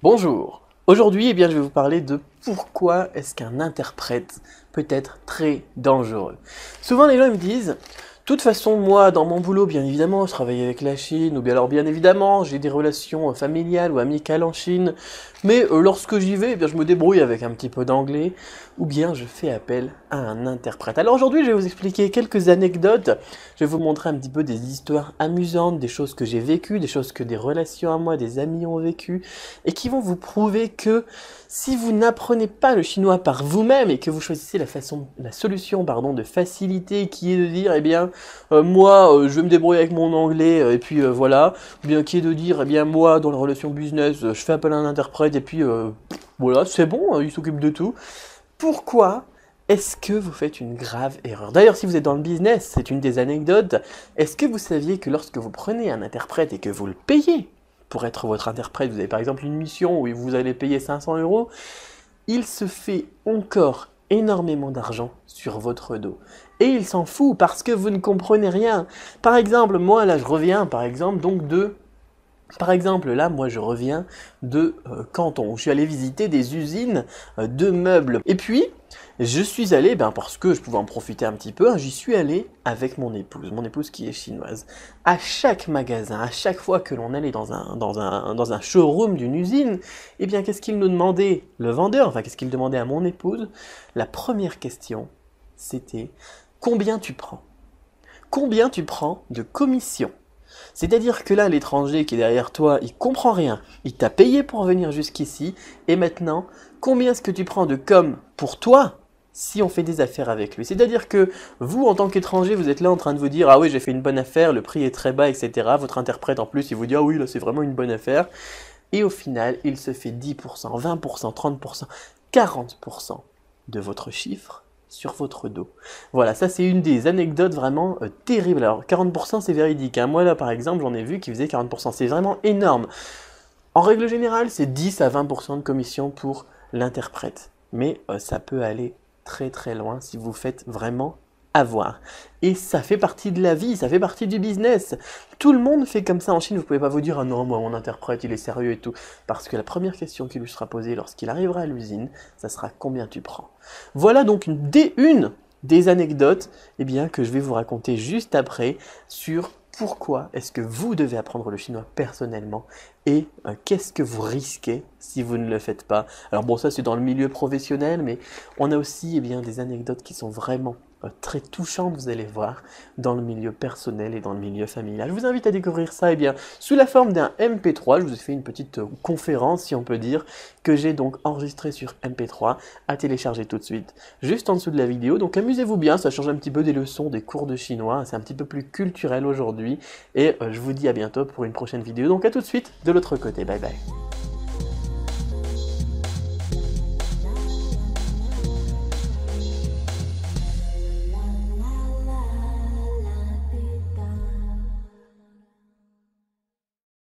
Bonjour, aujourd'hui je vais vous parler de pourquoi est-ce qu'un interprète peut être très dangereux. Souvent les gens ils me disent, de toute façon moi dans mon boulot bien évidemment je travaille avec la Chine, ou bien alors bien évidemment j'ai des relations familiales ou amicales en Chine, mais lorsque j'y vais je me débrouille avec un petit peu d'anglais, ou bien je fais appel à un interprète. Alors aujourd'hui je vais vous expliquer quelques anecdotes, je vais vous montrer un petit peu des histoires amusantes, des choses que j'ai vécues, des choses que des relations à moi, des amis ont vécues, et qui vont vous prouver que si vous n'apprenez pas le chinois par vous-même et que vous choisissez la solution de facilité qui est de dire moi je vais me débrouiller avec mon anglais et puis voilà, ou bien qui est de dire moi dans la relation business je fais appel à un interprète et puis voilà c'est bon, il s'occupe de tout. Pourquoi est-ce que vous faites une grave erreur? D'ailleurs, si vous êtes dans le business, c'est une des anecdotes. Est-ce que vous saviez que lorsque vous prenez un interprète et que vous le payez pour être votre interprète, vous avez par exemple une mission où vous allez payer 500 €, il se fait encore énormément d'argent sur votre dos. Et il s'en fout parce que vous ne comprenez rien. Par exemple, moi là je reviens je reviens de Canton, où je suis allé visiter des usines de meubles. Et puis, je suis allé, parce que je pouvais en profiter un petit peu, j'y suis allé avec mon épouse qui est chinoise. À chaque magasin, à chaque fois que l'on allait dans un showroom d'une usine, qu'est-ce qu'il nous demandait, le vendeur, qu'est-ce qu'il demandait à mon épouse? La première question, c'était « Combien tu prends ?» Combien tu prends de commission? C'est-à-dire que là, l'étranger qui est derrière toi, il comprend rien. Il t'a payé pour venir jusqu'ici. Et maintenant, combien est-ce que tu prends de com pour toi si on fait des affaires avec lui? C'est-à-dire que vous, en tant qu'étranger, vous êtes là en train de vous dire « Ah oui, j'ai fait une bonne affaire, le prix est très bas, etc. » Votre interprète, en plus, il vous dit « Ah oui, là, c'est vraiment une bonne affaire. » Et au final, il se fait 10%, 20%, 30%, 40% de votre chiffre sur votre dos. Voilà, ça c'est une des anecdotes vraiment terribles. Alors 40% c'est véridique, hein. Moi là par exemple j'en ai vu qui faisait 40%, c'est vraiment énorme. En règle générale c'est 10 à 20% de commission pour l'interprète. Mais ça peut aller très très loin si vous faites vraiment avoir. Et ça fait partie de la vie, ça fait partie du business. Tout le monde fait comme ça en Chine, vous pouvez pas vous dire « Ah non, moi mon interprète il est sérieux et tout ». Parce que la première question qui lui sera posée lorsqu'il arrivera à l'usine, ça sera « Combien tu prends ?» Voilà donc une des anecdotes que je vais vous raconter juste après sur pourquoi est-ce que vous devez apprendre le chinois personnellement et qu'est-ce que vous risquez si vous ne le faites pas. Alors bon, ça c'est dans le milieu professionnel, mais on a aussi des anecdotes qui sont vraiment très touchantes, vous allez voir, dans le milieu personnel et dans le milieu familial. Je vous invite à découvrir ça sous la forme d'un MP3. Je vous ai fait une petite conférence, si on peut dire, que j'ai donc enregistrée sur MP3 à télécharger tout de suite, juste en dessous de la vidéo. Donc amusez-vous bien, ça change un petit peu des leçons, des cours de chinois, c'est un petit peu plus culturel aujourd'hui. Et je vous dis à bientôt pour une prochaine vidéo. Donc à tout de suite de l'autre côté, bye bye.